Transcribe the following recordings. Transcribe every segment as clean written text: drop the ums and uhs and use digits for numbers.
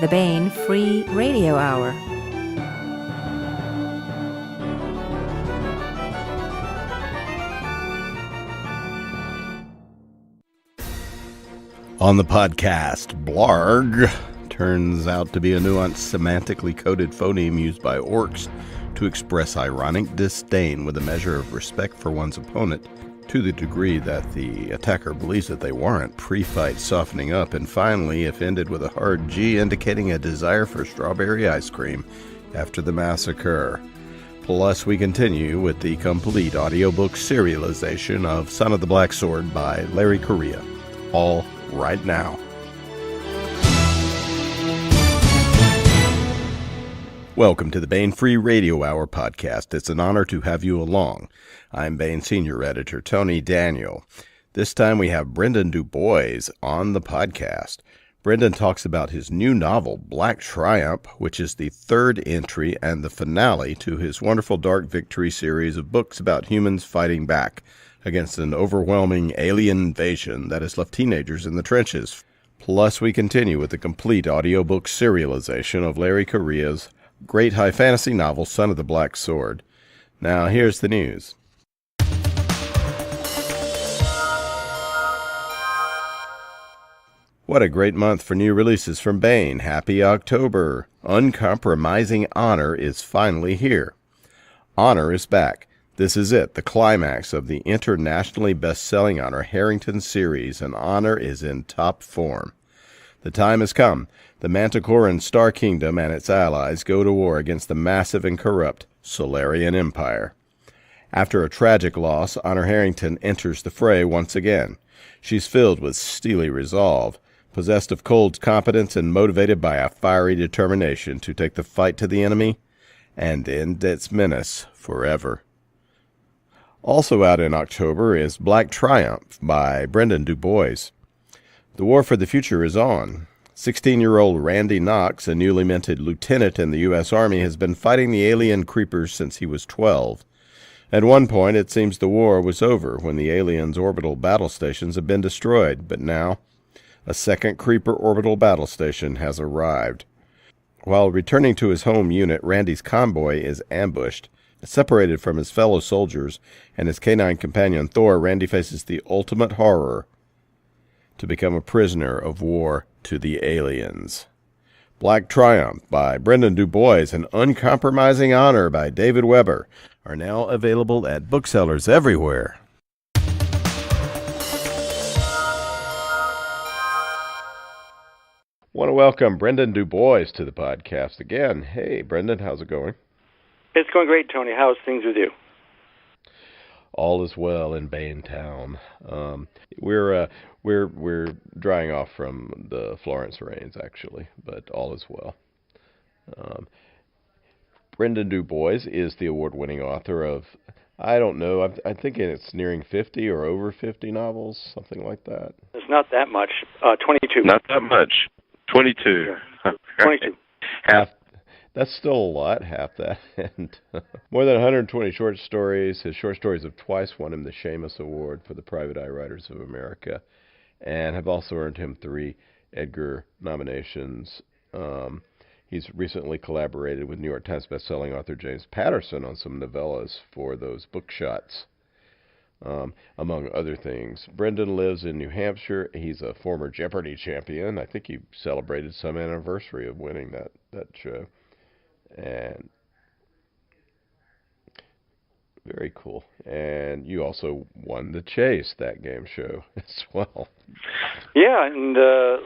the Baen Free Radio Hour. On the podcast, blarg turns out to be a nuanced, semantically coded phoneme used by orcs to express ironic disdain with a measure of respect for one's opponent, to the degree that the attacker believes that they warrant pre-fight softening up, and finally, if ended with a hard G, indicating a desire for strawberry ice cream after the massacre. Plus, we continue with the complete audiobook serialization of Son of the Black Sword by Larry Correia. All right now. Welcome to the Baen Free Radio Hour podcast. It's an honor to have you along. I'm Baen Senior Editor Tony Daniel. This time we have Brendan DuBois on the podcast. Brendan talks about his new novel, Black Triumph, which is the third entry and the finale to his wonderful Dark Victory series of books about humans fighting back against an overwhelming alien invasion that has left teenagers in the trenches. Plus, we continue with the complete audiobook serialization of Larry Correia's great high fantasy novel, Son of the Black Sword. Now, here's the news. What a great month for new releases from Baen. Happy October. Uncompromising Honor is finally here. Honor is back. This is it, the climax of the internationally best-selling Honor Harrington series, and Honor is in top form. The time has come. The Manticoran Star Kingdom and its allies go to war against the massive and corrupt Solarian Empire. After a tragic loss, Honor Harrington enters the fray once again. She's filled with steely resolve, possessed of cold competence, and motivated by a fiery determination to take the fight to the enemy and end its menace forever. Also out in October is Black Triumph by Brendan DuBois. The war for the future is on. 16-year-old Randy Knox, a newly minted lieutenant in the U.S. Army, has been fighting the alien creepers since he was 12. At one point, it seems the war was over when the aliens' orbital battle stations have been destroyed, but now a second creeper orbital battle station has arrived. While returning to his home unit, Randy's convoy is ambushed. Separated from his fellow soldiers and his canine companion Thor, Randy faces the ultimate horror: to become a prisoner of war to the aliens. Black Triumph by Brendan DuBois and Uncompromising Honor by David Weber are now available at booksellers everywhere. Want to welcome Brendan DuBois to the podcast again. Hey, Brendan, how's it going? It's going great, Tony. How's things with you? All is well in Baen Town. We're drying off from the Florence rains, actually, but all is well. Brendan DuBois is the award-winning author of, I don't know, I'm thinking it's nearing 50 or over 50 novels, something like that. It's not that much. 22. Not that much. 22. Sure. 22. That's still a lot, half that. And more than 120 short stories. His short stories have twice won him the Seamus Award for the Private Eye Writers of America, and have also earned him 3 Edgar nominations. He's recently collaborated with New York Times bestselling author James Patterson on some novellas for those bookshots, among other things. Brendan lives in New Hampshire. He's a former Jeopardy champion. I think he celebrated some anniversary of winning that show. And very cool. And you also won the Chase, that game show, as well. Yeah, and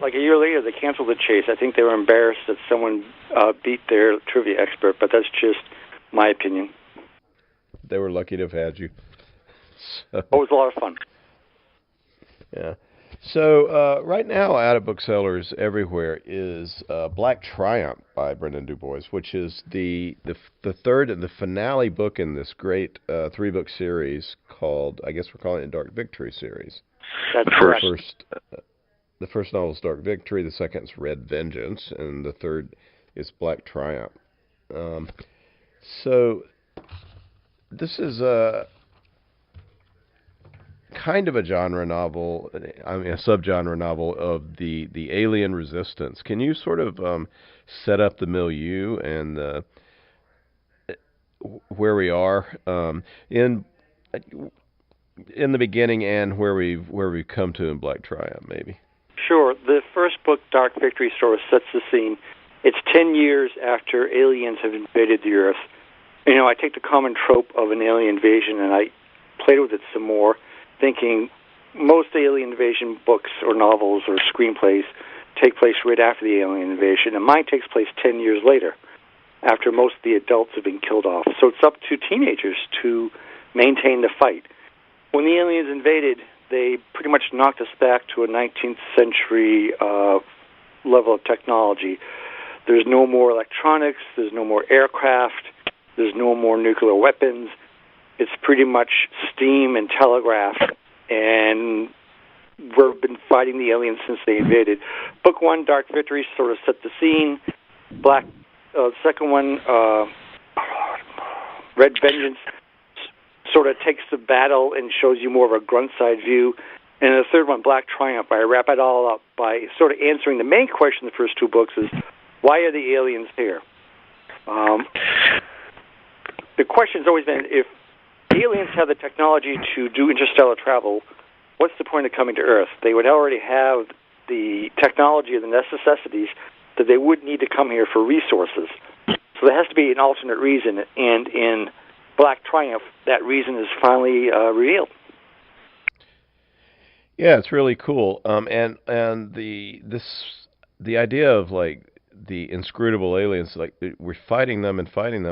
like a year later, they canceled the Chase. I think they were embarrassed that someone beat their trivia expert, but that's just my opinion. They were lucky to have had you. So, it was a lot of fun. Yeah. So right now, out of booksellers everywhere is Black Triumph by Brendan DuBois, which is the third and the finale book in this great 3-book series called, I guess we're calling it Dark Victory series. That's correct. The first novel is Dark Victory, the second is Red Vengeance, and the third is Black Triumph. So this is kind of a genre novel, I mean a subgenre novel of the alien resistance. Can you sort of set up the milieu and where we are in the beginning and where we've come to in Black Triumph, maybe? Sure. The first book, Dark Victory, sort of sets the scene. It's 10 years after aliens have invaded the Earth. You know, I take the common trope of an alien invasion and I played with it some more, thinking most alien invasion books or novels or screenplays take place right after the alien invasion, and mine takes place 10 years later, after most of the adults have been killed off. So it's up to teenagers to maintain the fight. When the aliens invaded, they pretty much knocked us back to a 19th century level of technology. There's no more electronics, there's no more aircraft, there's no more nuclear weapons. It's pretty much steam and telegraph, and we've been fighting the aliens since they invaded. Book 1, Dark Victory, sort of set the scene. Second one, Red Vengeance, sort of takes the battle and shows you more of a grunt side view. And the third one, Black Triumph, I wrap it all up by sort of answering the main question in the first two books is, why are the aliens here? The question's always been, if aliens have the technology to do interstellar travel, what's the point of coming to Earth? They would already have the technology and the necessities that they would need to come here for resources. So there has to be an alternate reason, and in Black Triumph, that reason is finally revealed. Yeah, it's really cool. And the idea of like the inscrutable aliens, like we're fighting them,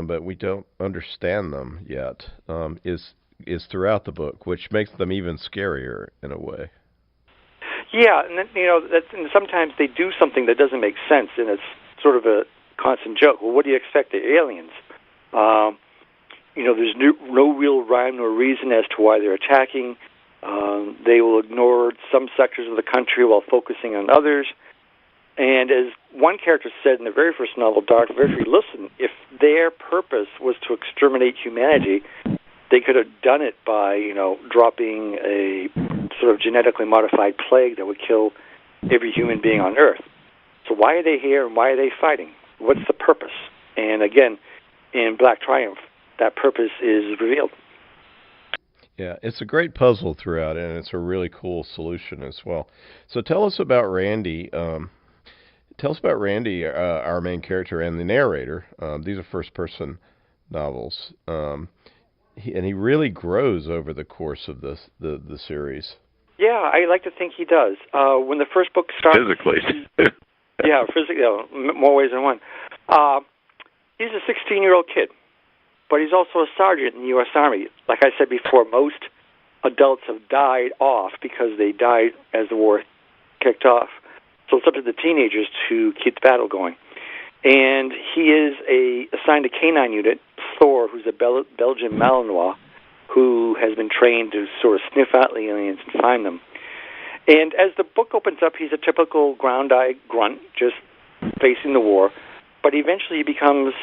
but we don't understand them yet, is throughout the book, which makes them even scarier in a way. Yeah, and then, and sometimes they do something that doesn't make sense, and it's sort of a constant joke. Well, what do you expect? The aliens. There's no real rhyme or reason as to why they're attacking. They will ignore some sectors of the country while focusing on others. And as one character said in the very first novel, Dark Victory, listen, if their purpose was to exterminate humanity, they could have done it by, dropping a sort of genetically modified plague that would kill every human being on Earth. So why are they here and why are they fighting? What's the purpose? And again, in Black Triumph, that purpose is revealed. Yeah, it's a great puzzle throughout, and it's a really cool solution as well. So tell us about Randy. Our main character, and the narrator. These are first-person novels. He really grows over the course of the series. Yeah, I like to think he does. When the first book starts... Physically. Yeah, physically, more ways than one. He's a 16-year-old kid, but he's also a sergeant in the U.S. Army. Like I said before, most adults have died off because they died as the war kicked off. So it's up to the teenagers to keep the battle going. And he is assigned a canine unit, Thor, who's a Belgian Malinois, who has been trained to sort of sniff out the aliens and find them. And as the book opens up, he's a typical ground-eyed grunt, just facing the war. But eventually he becomes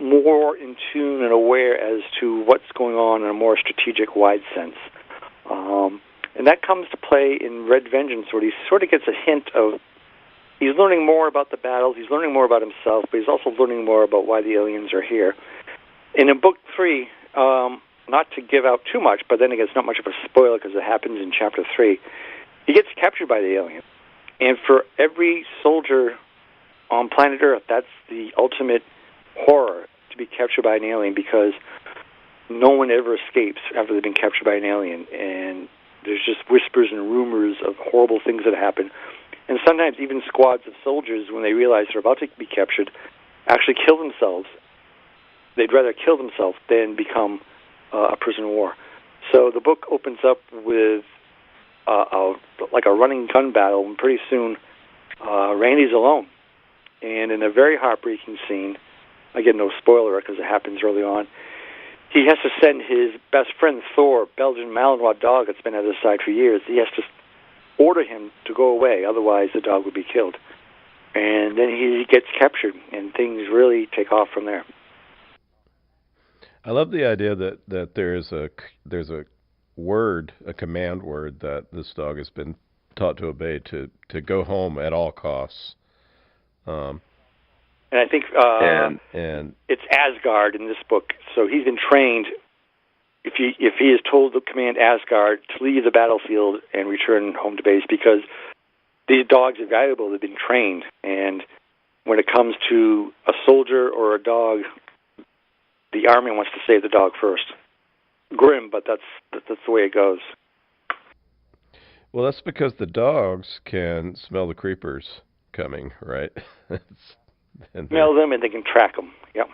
more in tune and aware as to what's going on in a more strategic, wide sense. And that comes to play in Red Vengeance, where he sort of gets a hint of, he's learning more about the battles, he's learning more about himself, but he's also learning more about why the aliens are here. And in Book 3, not to give out too much, but then again, it's not much of a spoiler because it happens in Chapter 3, he gets captured by the alien. And for every soldier on planet Earth, that's the ultimate horror, to be captured by an alien, because no one ever escapes after they've been captured by an alien. And there's just whispers and rumors of horrible things that happen. And sometimes even squads of soldiers, when they realize they're about to be captured, actually kill themselves. They'd rather kill themselves than become a prisoner of war. So the book opens up with like a running gun battle, and pretty soon Randy's alone. And in a very heartbreaking scene, again, no spoiler because it happens early on, he has to send his best friend, Thor, Belgian Malinois dog that's been at his side for years, he has to order him to go away, otherwise the dog would be killed. And then he gets captured, and things really take off from there. I love the idea that there's a word, a command word that this dog has been taught to obey, to go home at all costs. And I think and it's Asgard in this book. So he's been trained. If he is told to command Asgard to leave the battlefield and return home to base, because these dogs are valuable. They've been trained, and when it comes to a soldier or a dog, the army wants to save the dog first. Grim, but that's the way it goes. Well, that's because the dogs can smell the creepers coming, right? Smell them, and they can track them. Yep.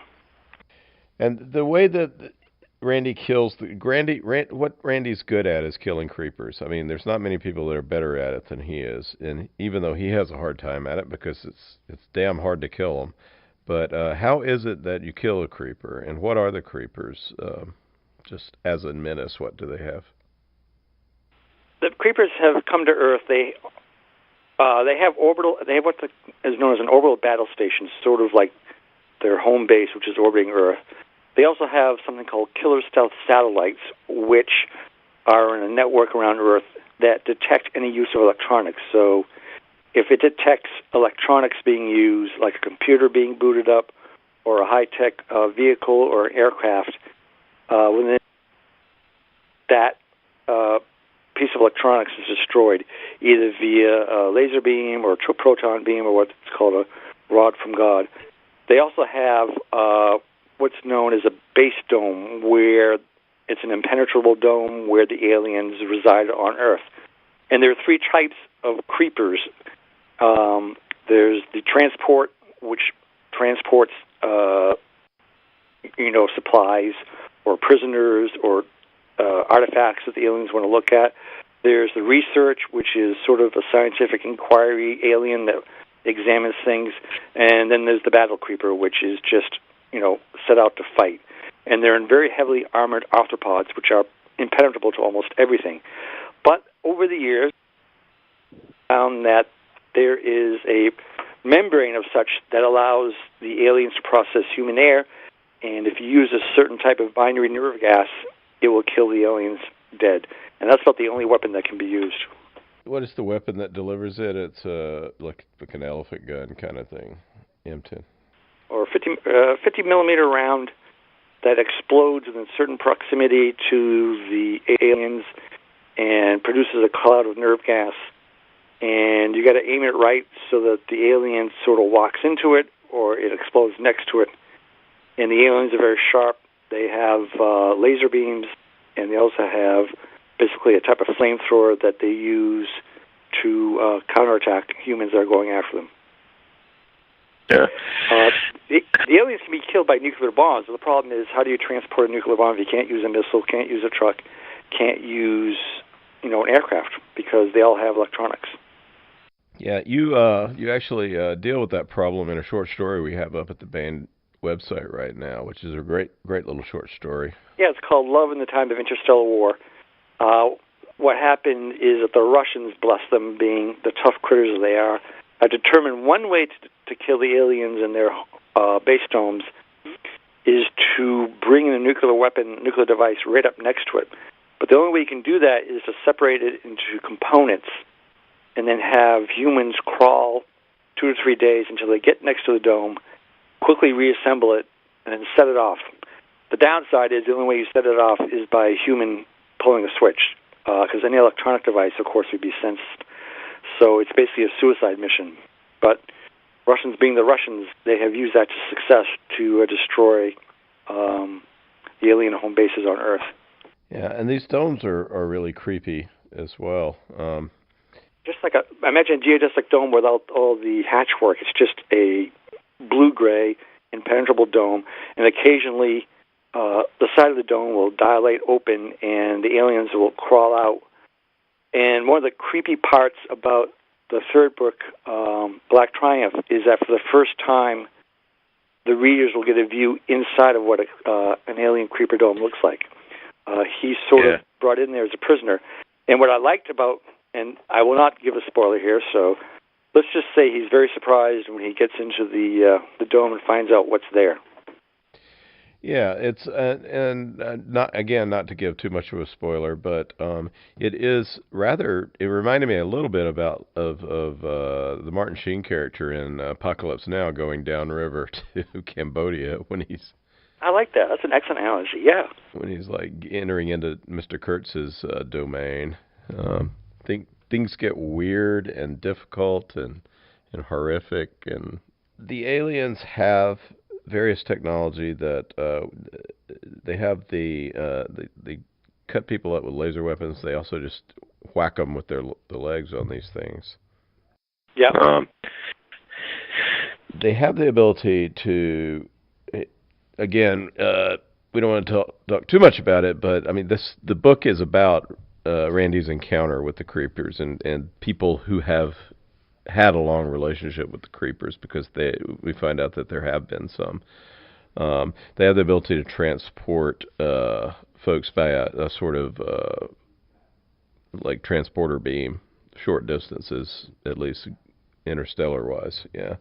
And the way that Randy kills what Randy's good at is killing creepers. I mean, there's not many people that are better at it than he is, and even though he has a hard time at it because it's damn hard to kill them. But how is it that you kill a creeper, and what are the creepers? Just as a menace, what do they have? The creepers have come to Earth. They have what is known as an orbital battle station, sort of like their home base, which is orbiting Earth. They also have something called killer stealth satellites, which are in a network around Earth that detect any use of electronics. So if it detects electronics being used, like a computer being booted up, or a high-tech vehicle or an aircraft, within that piece of electronics is destroyed, either via a laser beam or a proton beam or what's called a rod from God. They also have what's known as a base dome, where it's an impenetrable dome where the aliens reside on Earth. And there are three types of creepers. There's the transport, which transports supplies or prisoners or artifacts that the aliens want to look at. There's the research, which is sort of a scientific inquiry alien that examines things. And then there's the battle creeper, which is just, set out to fight. And they're in very heavily armored arthropods, which are impenetrable to almost everything. But over the years, found that there is a membrane of such that allows the aliens to process human air, and if you use a certain type of binary nerve gas, it will kill the aliens dead. And that's about the only weapon that can be used. What is the weapon that delivers it? It's like an elephant gun kind of thing, M10. Or a 50 millimeter round that explodes in a certain proximity to the aliens and produces a cloud of nerve gas. And you got to aim it right so that the alien sort of walks into it or it explodes next to it. And the aliens are very sharp. They have laser beams, and they also have basically a type of flamethrower that they use to counterattack humans that are going after them. Yeah. The aliens can be killed by nuclear bombs. The problem is, how do you transport a nuclear bomb if you can't use a missile, can't use a truck, can't use an aircraft, because they all have electronics. Yeah, you actually deal with that problem in a short story we have up at the Bain website right now, which is a great little short story. Yeah, it's called Love in the Time of Interstellar War. What happened is that the Russians, bless them, being the tough critters they are, determined one way to kill the aliens in their base domes is to bring in a nuclear device right up next to it. But the only way you can do that is to separate it into components and then have humans crawl 2 to 3 days until they get next to the dome, quickly reassemble it, and then set it off. The downside is the only way you set it off is by a human pulling a switch, because any electronic device, of course, would be sensed. So it's basically a suicide mission. But Russians being the Russians, they have used that to success to destroy the alien home bases on Earth. Yeah, and these domes are really creepy as well. Just like imagine a geodesic dome without all the hatchwork. It's just a blue-gray, impenetrable dome, and occasionally the side of the dome will dilate open, and the aliens will crawl out. And one of the creepy parts about the third book, Black Triumph, is that for the first time, the readers will get a view inside of what an alien creeper dome looks like. He's sort of brought in there as a prisoner. And what I liked about, and I will not give a spoiler here, so let's just say he's very surprised when he gets into the dome and finds out what's there. Yeah, it's and not to give too much of a spoiler, but it is rather. It reminded me a little bit of the Martin Sheen character in Apocalypse Now going downriver to Cambodia when he's. I like that. That's an excellent analogy. Yeah. When he's like entering into Mr. Kurtz's domain, things get weird and difficult and horrific, and the aliens have various technology that they have they cut people up with laser weapons. They also just whack them with the legs on these things. Yeah. They have the ability to, again, we don't want to talk too much about it, but I mean, the book is about Randy's encounter with the creepers and people who have had a long relationship with the creepers, because we find out that there have been some. They have the ability to transport folks by a sort of like transporter beam, short distances, at least interstellar-wise. Yeah.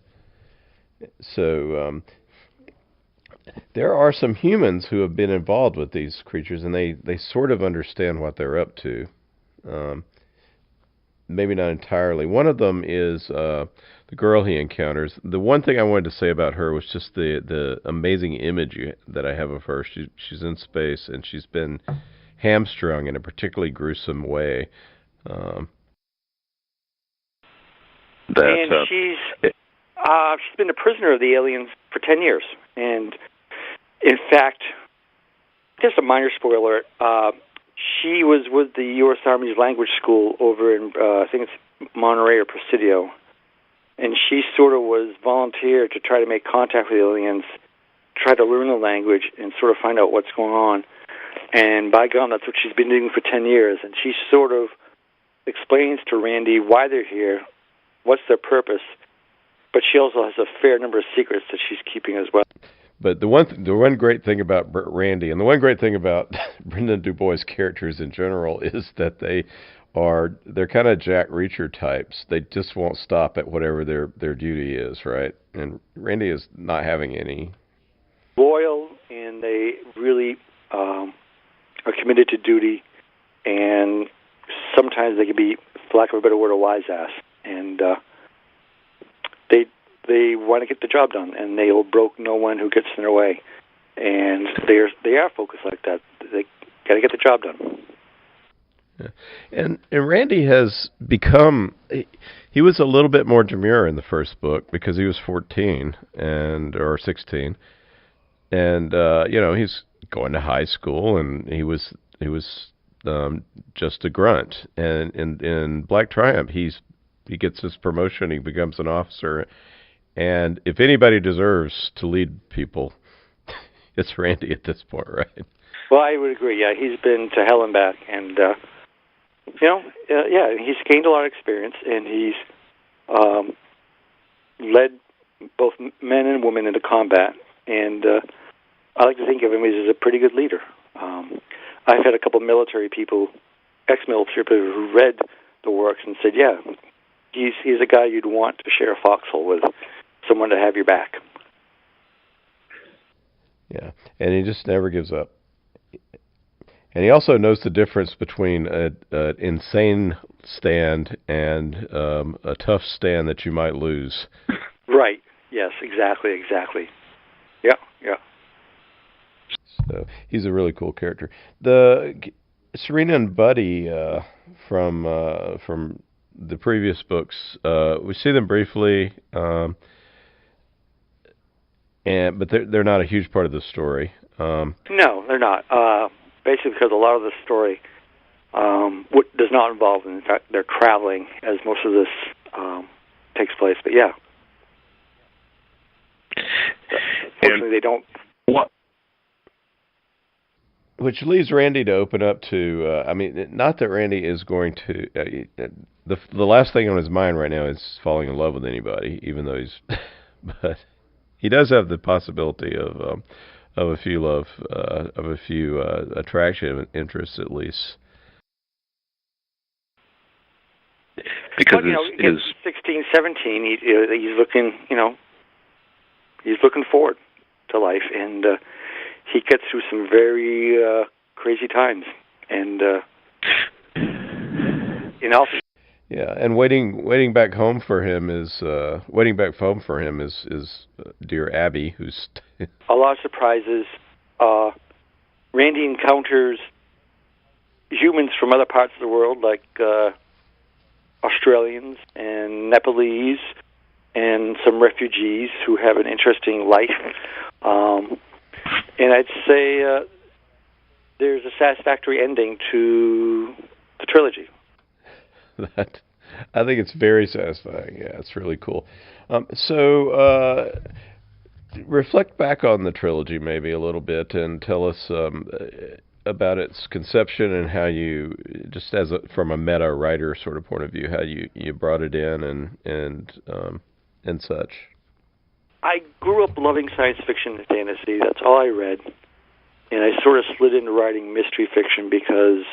So there are some humans who have been involved with these creatures, and they sort of understand what they're up to. Maybe not entirely. One of them is the girl he encounters. The one thing I wanted to say about her was just the amazing image that I have of her. She's in space, and she's been hamstrung in a particularly gruesome way. And she's been a prisoner of the aliens for 10 years. And in fact, just a minor spoiler, she was with the U.S. Army's language school over in, I think it's Monterey or Presidio, and she sort of was volunteered to try to make contact with aliens, try to learn the language, and sort of find out what's going on. And by God, that's what she's been doing for 10 years. And she sort of explains to Randy why they're here, what's their purpose, but she also has a fair number of secrets that she's keeping as well. But the one great thing about Randy, and the one great thing about Brendan DuBois' characters in general, is that they're kind of Jack Reacher types. They just won't stop at whatever their duty is, right? And Randy is not having any. Loyal, and they really are committed to duty, and sometimes they can be, for lack of a better word, a wise ass. And they want to get the job done, and they will broke no one who gets in their way. And they are focused like that. They got to get the job done. Yeah. And Randy has become. He was a little bit more demure in the first book because he was 14 or 16, and he's going to high school, and he was just a grunt. And in Black Triumph, he gets his promotion. He becomes an officer. And if anybody deserves to lead people, it's Randy at this point, right? Well, I would agree. Yeah, he's been to hell and back, and he's gained a lot of experience, and he's led both men and women into combat. And I like to think of him as a pretty good leader. I've had a couple of military people, ex-military people, who read the works and said, "Yeah, he's a guy you'd want to share a foxhole with." Someone to have your back. Yeah, and he just never gives up. And he also knows the difference between an insane stand and a tough stand that you might lose. Right. Yes, exactly. Yeah. So he's a really cool character. The Serena and Buddy from the previous books, we see them briefly. But they're not a huge part of the story. No, they're not. Basically, because a lot of the story does not involve them. In fact, they're traveling as most of this takes place. But yeah, fortunately, they don't. What? Which leaves Randy to open up to. Not that Randy is going to. The last thing on his mind right now is falling in love with anybody, even though he's. But he does have the possibility of a few attraction interests at least. Because he's 16, 17. He's looking, he's looking forward to life, and he gets through some very crazy times, and Yeah, and waiting back home for him is dear Abby, who's a lot of surprises. Randy encounters humans from other parts of the world, like Australians and Nepalese, and some refugees who have an interesting life. And I'd say there's a satisfactory ending to the trilogy. That I think it's very satisfying. Yeah, it's really cool. So reflect back on the trilogy maybe a little bit and tell us about its conception and how you, just as from a meta writer sort of point of view, how you brought it in and such. I grew up loving science fiction and fantasy. That's all I read. And I sort of slid into writing mystery fiction because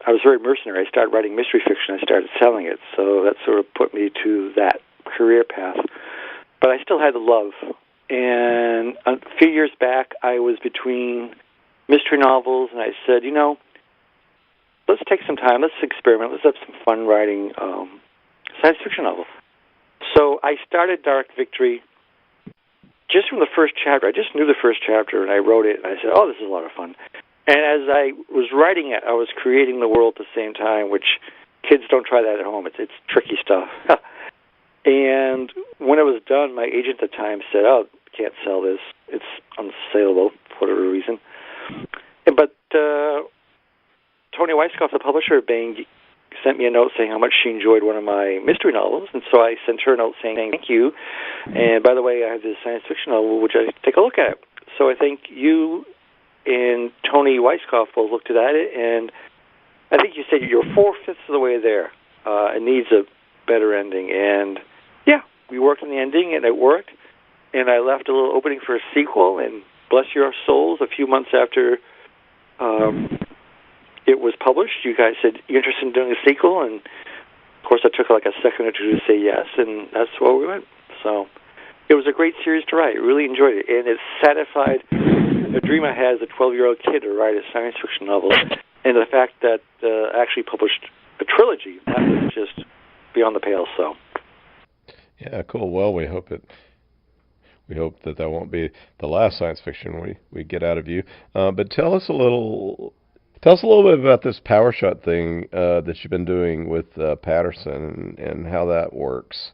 I was very mercenary. I started writing mystery fiction. I started selling it. So that sort of put me to that career path. But I still had the love. And a few years back, I was between mystery novels, and I said, let's take some time. Let's experiment. Let's have some fun writing science fiction novels. So I started Dark Victory just from the first chapter. I just knew the first chapter, and I wrote it, and I said, oh, this is a lot of fun. And as I was writing it, I was creating the world at the same time, which kids don't try that at home. It's tricky stuff. And when it was done, my agent at the time said, oh, can't sell this. It's unsaleable for whatever reason. But Toni Weisskopf, the publisher of Baen, sent me a note saying how much she enjoyed one of my mystery novels, and so I sent her a note saying thank you. And by the way, I have this science fiction novel. Would you take a look at it? So I think you and Toni Weisskopf both looked at it, and I think you said you're 4/5 of the way there. It needs a better ending, and yeah, we worked on the ending, and it worked. And I left a little opening for a sequel, and bless your souls, a few months after it was published, you guys said, you're interested in doing a sequel? And, of course, it took like a second or two to say yes, and that's where we went. So it was a great series to write. I really enjoyed it. And it satisfied a dream I had as a 12-year-old kid to write a science fiction novel. And the fact that I actually published a trilogy, that was just beyond the pale. So. Yeah, cool. Well, we hope that won't be the last science fiction we get out of you. But tell us a little bit about this power shot thing that you've been doing with Patterson and how that works.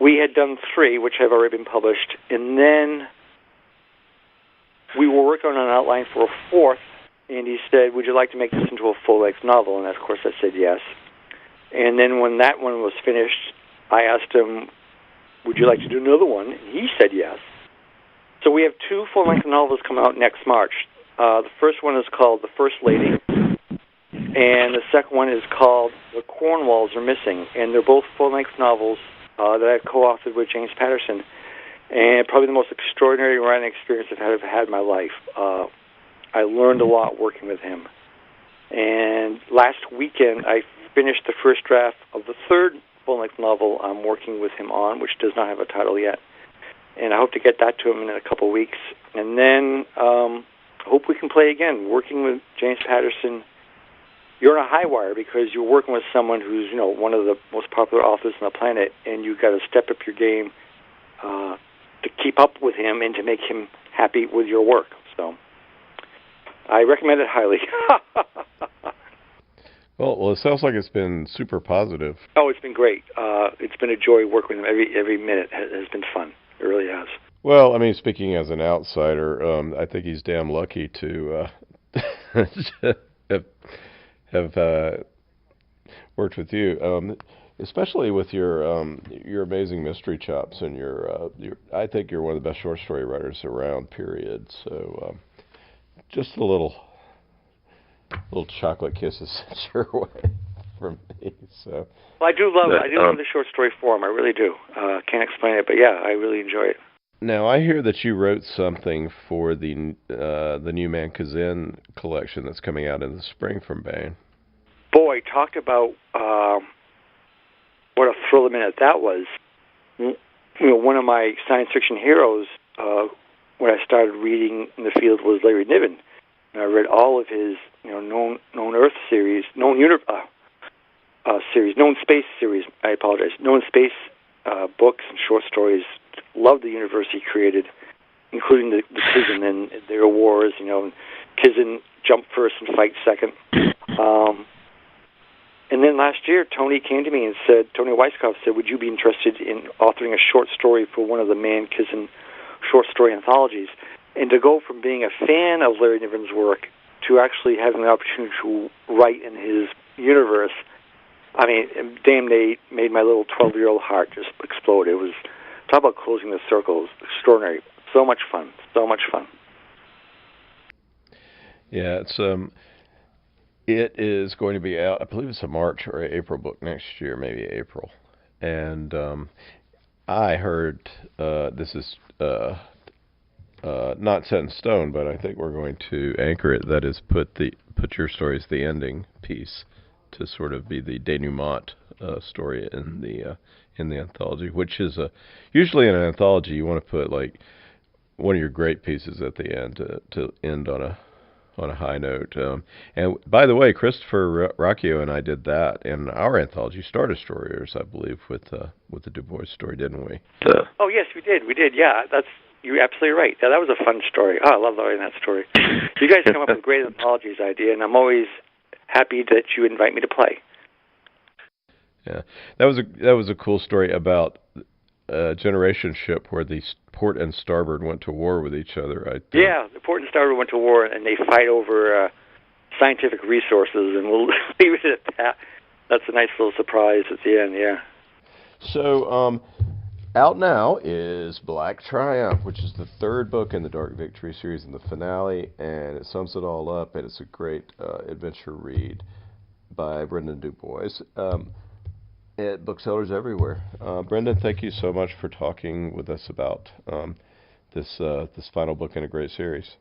We had done 3, which have already been published, and then we were working on an outline for a 4th, and he said, would you like to make this into a full-length novel? And, of course, I said yes. And then when that one was finished, I asked him, would you like to do another one? And he said yes. So we have 2 full-length novels coming out next March. The first one is called The First Lady, and the second one is called The Cornwalls Are Missing, and they're both full-length novels that I've co-authored with James Patterson, and probably the most extraordinary writing experience I've had in my life. I learned a lot working with him. And last weekend, I finished the first draft of the 3rd full-length novel I'm working with him on, which does not have a title yet. And I hope to get that to him in a couple of weeks. And then I hope we can play again. Working with James Patterson, you're on a high wire because you're working with someone who's, one of the most popular authors on the planet, and you've got to step up your game to keep up with him and to make him happy with your work. So I recommend it highly. Well, it sounds like it's been super positive. Oh, it's been great. It's been a joy working with him. Every minute has been fun. It really has. Well, I mean, speaking as an outsider, I think he's damn lucky to have worked with you, especially with your amazing mystery chops and your. I think you're one of the best short story writers around. Period. So, just a little chocolate kisses sent your way from me. So. Well, I do love it. I do love the short story form. I really do. Can't explain it, but yeah, I really enjoy it. Now, I hear that you wrote something for the new Man-Kzin collection that's coming out in the spring from Baen. Boy, talked about what a thrill a minute that was. One of my science fiction heroes started reading in the field was Larry Niven. And I read all of his, known Earth series, known space series. I apologize. Known space books and short stories. Loved the universe he created, including the Kzin and their wars. Kzin jump first and fight second. And then last year, Tony came to me and said, Tony Weisskopf said, would you be interested in authoring a short story for one of the Man-Kzin short story anthologies? And to go from being a fan of Larry Niven's work to actually having the opportunity to write in his universe, I mean, damn, they made my little 12-year-old heart just explode. It was, talk about closing the circle. It was extraordinary. So much fun. So much fun. Yeah, it is going to be out, I believe it's a March or April book next year, maybe April. And I heard this is not set in stone, but I think we're going to anchor it. That is, put your story as the ending piece to sort of be the denouement story in the anthology, which is usually in an anthology you want to put like one of your great pieces at the end to end on a high note. And by the way, Christopher Rocchio and I did that in our anthology, Star Destroyers, I believe, with the DuBois story, didn't we? Oh yes, we did. Yeah, you're absolutely right. Yeah, that was a fun story. Oh, I love writing that story. You guys come up with great anthologies idea, and I'm always happy that you invite me to play. Yeah, that was a cool story about a generation ship where the port and starboard went to war with each other. Yeah, the port and starboard went to war, and they fight over scientific resources, and we'll leave it at that. That's a nice little surprise at the end, yeah. So, out now is Black Triumph, which is the third book in the Dark Victory series and the finale, and it sums it all up, and it's a great adventure read by Brendan DuBois. At booksellers everywhere. Brendan, thank you so much for talking with us about this final book in a great series.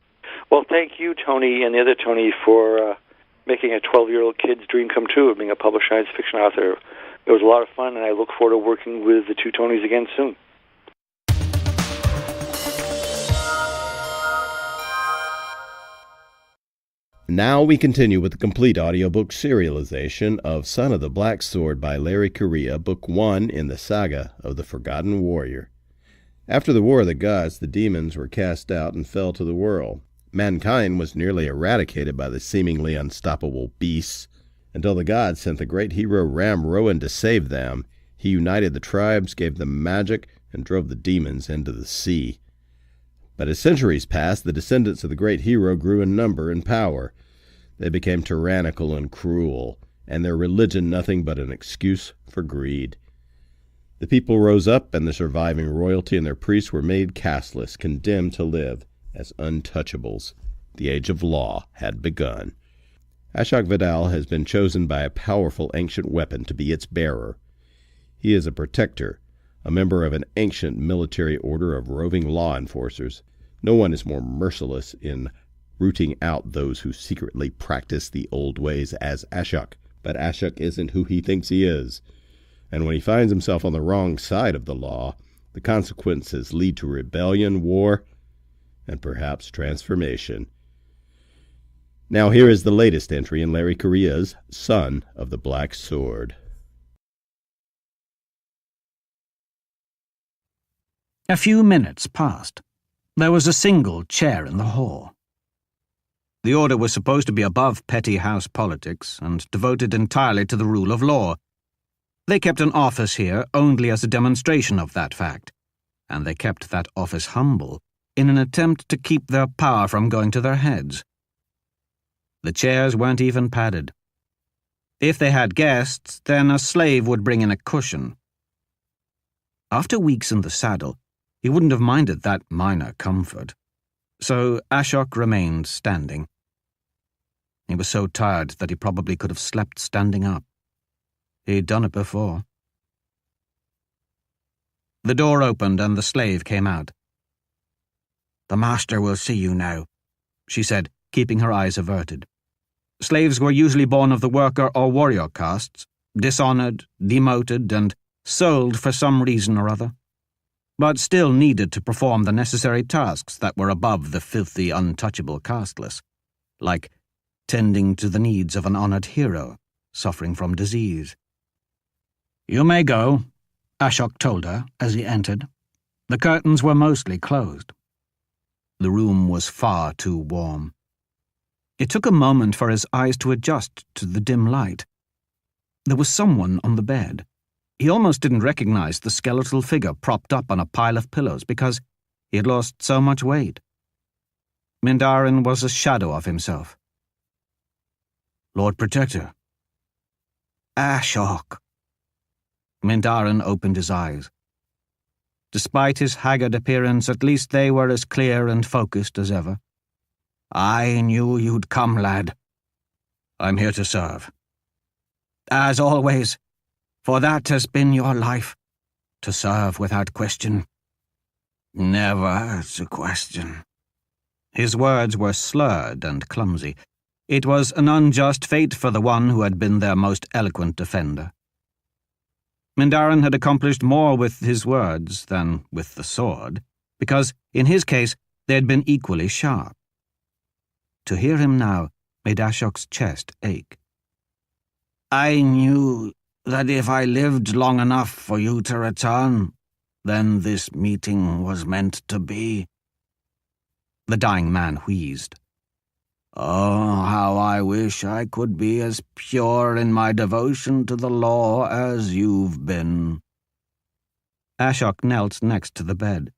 Well, thank you, Tony, and the other Tony, for making a 12-year-old kid's dream come true of being a published science fiction author. It was a lot of fun, and I look forward to working with the two Tonys again soon. Now we continue with the complete audiobook serialization of Son of the Black Sword by Larry Correia, Book 1 in the saga of the Forgotten Warrior. After the War of the Gods, the demons were cast out and fell to the world. Mankind was nearly eradicated by the seemingly unstoppable beasts, until the gods sent the great hero Ram Rowan to save them. He united the tribes, gave them magic, and drove the demons into the sea. But as centuries passed, the descendants of the great hero grew in number and power. They became tyrannical and cruel, and their religion nothing but an excuse for greed. The people rose up, and the surviving royalty and their priests were made casteless, condemned to live as untouchables. The age of law had begun. Ashok Vidal has been chosen by a powerful ancient weapon to be its bearer. He is a protector, a member of an ancient military order of roving law enforcers. No one is more merciless in rooting out those who secretly practice the old ways as Ashok. But Ashok isn't who he thinks he is. And when he finds himself on the wrong side of the law, the consequences lead to rebellion, war, and perhaps transformation. Now here is the latest entry in Larry Correia's Son of the Black Sword. A few minutes passed. There was a single chair in the hall. The order was supposed to be above petty house politics and devoted entirely to the rule of law. They kept an office here only as a demonstration of that fact, and they kept that office humble in an attempt to keep their power from going to their heads. The chairs weren't even padded. If they had guests, then a slave would bring in a cushion. After weeks in the saddle, he wouldn't have minded that minor comfort. So Ashok remained standing. He was so tired that he probably could have slept standing up. He'd done it before. The door opened and the slave came out. "The master will see you now," she said, keeping her eyes averted. Slaves were usually born of the worker or warrior castes, dishonored, demoted, and sold for some reason or other. but still needed to perform the necessary tasks that were above the filthy, untouchable casteless, like tending to the needs of an honored hero suffering from disease. "You may go," Ashok told her as he entered. The curtains were mostly closed. The room was far too warm. It took a moment for his eyes to adjust to the dim light. There was someone on the bed. He almost didn't recognize the skeletal figure propped up on a pile of pillows because he had lost so much weight. Mindarin was a shadow of himself. "Lord Protector." "Ashok." Mindarin opened his eyes. Despite his haggard appearance, at least they were as clear and focused as ever. "I knew you'd come, lad." "I'm here to serve." "As always, for that has been your life, to serve without question." "Never to question." His words were slurred and clumsy. It was an unjust fate for the one who had been their most eloquent defender. Mindarin had accomplished more with his words than with the sword, because, in his case, they had been equally sharp. To hear him now made Ashok's chest ache. "I knew that if I lived long enough for you to return, then this meeting was meant to be." The dying man wheezed. "Oh, how I wish I could be as pure in my devotion to the law as you've been." Ashok knelt next to the bed.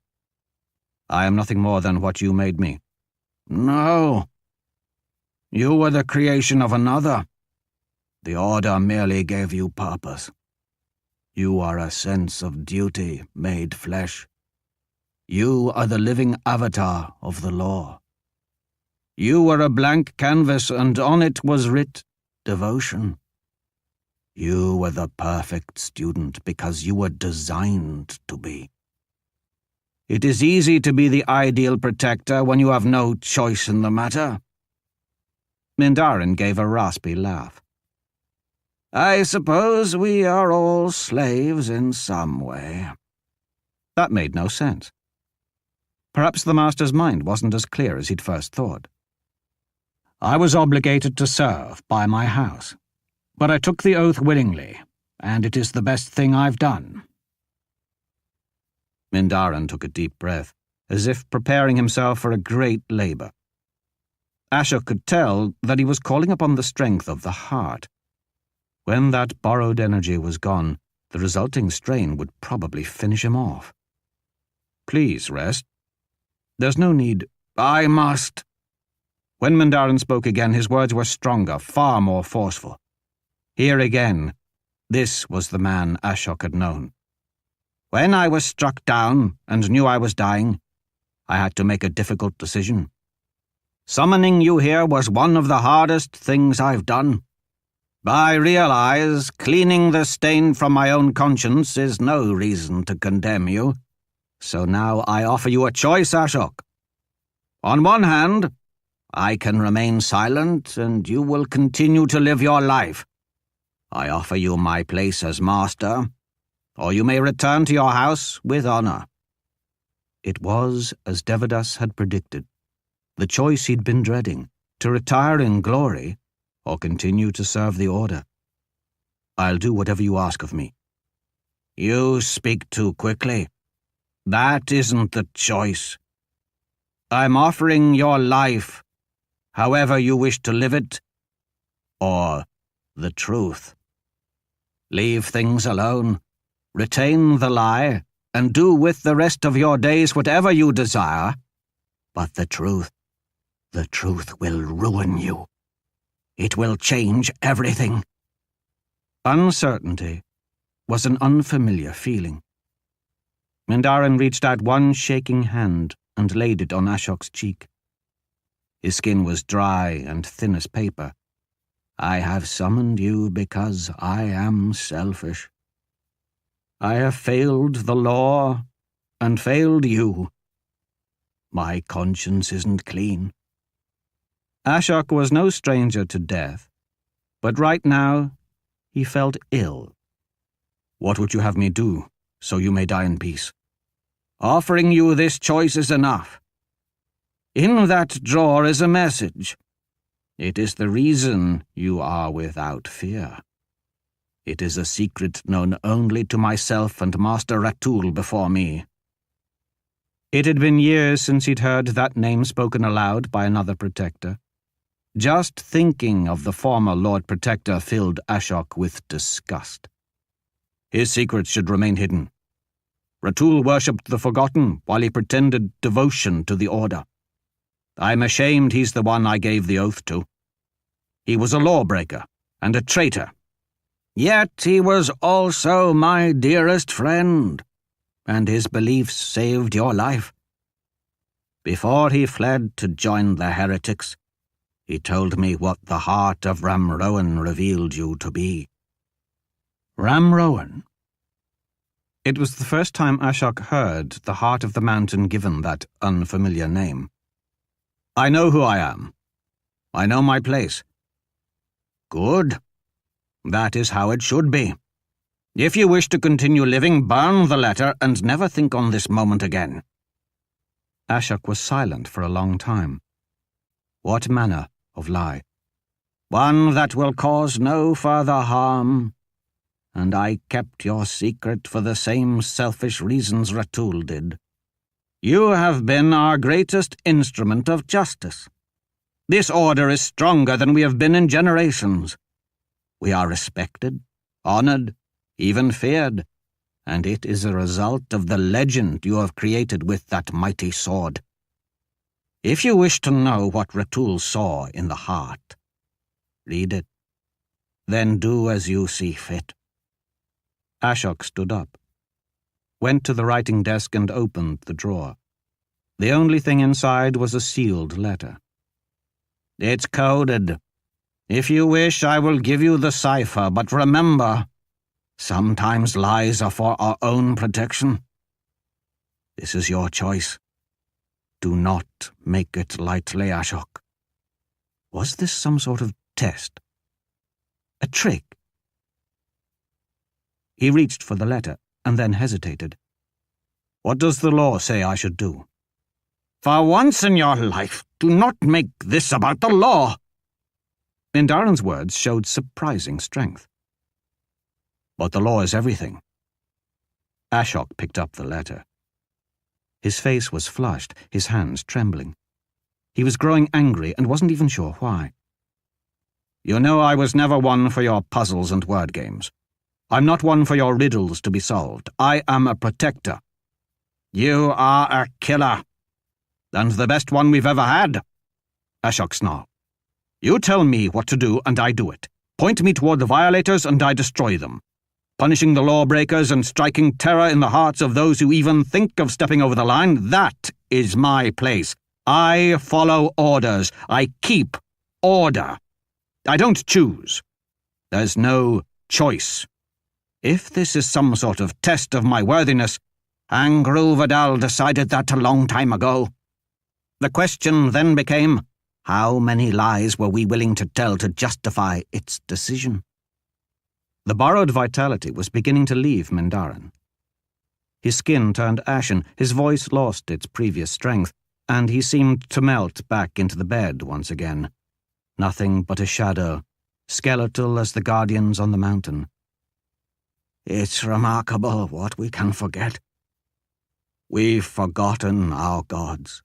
"I am nothing more than what you made me." "No. You were the creation of another. The Order merely gave you purpose. You are a sense of duty made flesh. You are the living avatar of the law. You were a blank canvas, and on it was writ devotion. You were the perfect student because you were designed to be. It is easy to be the ideal protector when you have no choice in the matter." Mindarin gave a raspy laugh. "I suppose we are all slaves in some way." That made no sense. Perhaps the master's mind wasn't as clear as he'd first thought. "I was obligated to serve by my house, but I took the oath willingly, and it is the best thing I've done." Mindarin took a deep breath, as if preparing himself for a great labor. Ashok could tell that he was calling upon the strength of the heart. When that borrowed energy was gone, the resulting strain would probably finish him off. "Please rest. There's no need." "I must." When Mindarin spoke again, his words were stronger, far more forceful. Here again, this was the man Ashok had known. "When I was struck down and knew I was dying, I had to make a difficult decision. Summoning you here was one of the hardest things I've done. I realize cleaning the stain from my own conscience is no reason to condemn you. So now I offer you a choice, Ashok. On one hand, I can remain silent and you will continue to live your life. I offer you my place as master, or you may return to your house with honor." It was as Devadas had predicted. The choice he'd been dreading, to retire in glory or continue to serve the Order. "I'll do whatever you ask of me." "You speak too quickly. That isn't the choice. I'm offering your life, however you wish to live it, or the truth. Leave things alone, retain the lie, and do with the rest of your days whatever you desire. But the truth will ruin you. It will change everything." Uncertainty was an unfamiliar feeling. Mindarin reached out one shaking hand and laid it on Ashok's cheek. His skin was dry and thin as paper. "I have summoned you because I am selfish. I have failed the law and failed you. My conscience isn't clean." Ashok was no stranger to death, but right now he felt ill. "What would you have me do, so you may die in peace?" Offering you this choice is enough. In that drawer is a message. It is the reason you are without fear. It is a secret known only to myself and Master Ratul before me." It had been years since he'd heard that name spoken aloud by another protector. Just thinking of the former Lord Protector filled Ashok with disgust. His secrets should remain hidden. Ratul worshipped the Forgotten while he pretended devotion to the Order. I'm ashamed he's the one I gave the oath to. He was a lawbreaker and a traitor. Yet he was also my dearest friend, and his beliefs saved your life. Before he fled to join the heretics, he told me what the heart of Ramrowan revealed you to be. Ramrowan? It was the first time Ashok heard the heart of the mountain given that unfamiliar name. I know who I am. I know my place. Good. That is how it should be. If you wish to continue living, burn the letter and never think on this moment again." Ashok was silent for a long time. What manner of lie? "One that will cause no further harm. And I kept your secret for the same selfish reasons Ratul did. You have been our greatest instrument of justice. This order is stronger than we have been in generations. We are respected, honored, even feared, and it is a result of the legend you have created with that mighty sword. If you wish to know what Ratul saw in the heart, read it. Then do as you see fit." Ashok stood up, went to the writing desk and opened the drawer. The only thing inside was a sealed letter. "It's coded. If you wish, I will give you the cipher, but remember, sometimes lies are for our own protection. This is your choice. Do not make it lightly, Ashok." Was this some sort of test? A trick? He reached for the letter and then hesitated. "What does the law say I should do?" "For once in your life, do not make this about the law." Mindaran's words showed surprising strength. "But the law is everything." Ashok picked up the letter. His face was flushed, his hands trembling. He was growing angry and wasn't even sure why. "You know I was never one for your puzzles and word games. I'm not one for your riddles to be solved. I am a protector. You are a killer. And the best one we've ever had." Ashok snarled. "You tell me what to do and I do it. Point me toward the violators and I destroy them. Punishing the lawbreakers and striking terror in the hearts of those who even think of stepping over the line, that is my place. I follow orders. I keep order. I don't choose. There's no choice. If this is some sort of test of my worthiness, Angru Vidal decided that a long time ago. The question then became, how many lies were we willing to tell to justify its decision?" The borrowed vitality was beginning to leave Mindaran. His skin turned ashen, his voice lost its previous strength, and he seemed to melt back into the bed once again. Nothing but a shadow, skeletal as the guardians on the mountain. "It's remarkable what we can forget. We've forgotten our gods.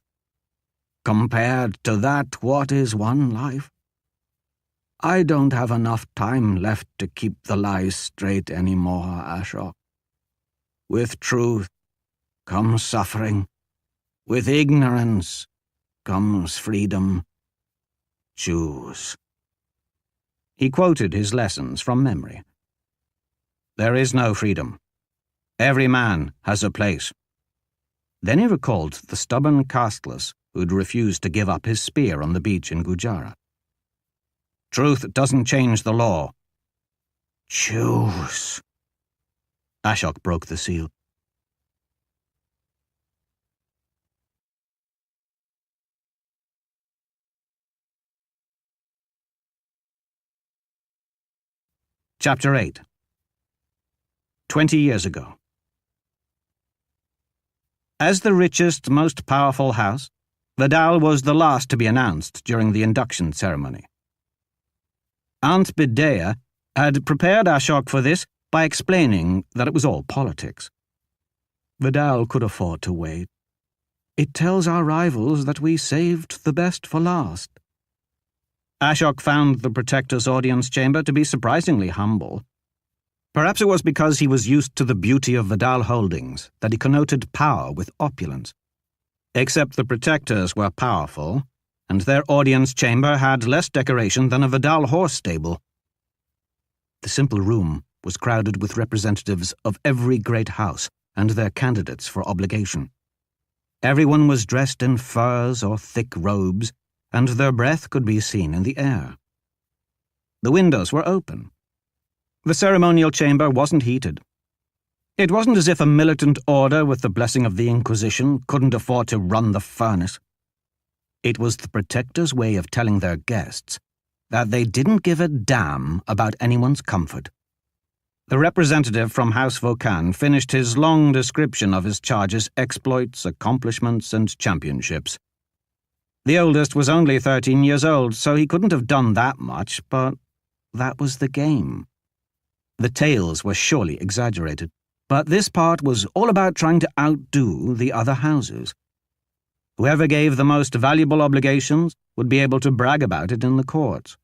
Compared to that, what is one life? I don't have enough time left to keep the lies straight anymore, Ashok. With truth comes suffering. With ignorance comes freedom. Choose." He quoted his lessons from memory. "There is no freedom. Every man has a place." Then he recalled the stubborn casteless who'd refused to give up his spear on the beach in Gujarat. "Truth doesn't change the law." "Choose." Ashok broke the seal. Chapter 8. 20 years ago. As the richest, most powerful house, Vidal was the last to be announced during the induction ceremony. Aunt Bidea had prepared Ashok for this by explaining that it was all politics. Vidal could afford to wait. It tells our rivals that we saved the best for last. Ashok found the Protector's audience chamber to be surprisingly humble. Perhaps it was because he was used to the beauty of Vidal Holdings that he connoted power with opulence. Except the Protectors were powerful, and their audience chamber had less decoration than a Vidal horse stable. The simple room was crowded with representatives of every great house and their candidates for obligation. Everyone was dressed in furs or thick robes, and their breath could be seen in the air. The windows were open. The ceremonial chamber wasn't heated. It wasn't as if a militant order with the blessing of the Inquisition couldn't afford to run the furnace. It was the Protector's way of telling their guests that they didn't give a damn about anyone's comfort. The representative from House Vaucan finished his long description of his charge's exploits, accomplishments, and championships. The oldest was only 13 years old, so he couldn't have done that much, but that was the game. The tales were surely exaggerated, but this part was all about trying to outdo the other houses. Whoever gave the most valuable obligations would be able to brag about it in the courts.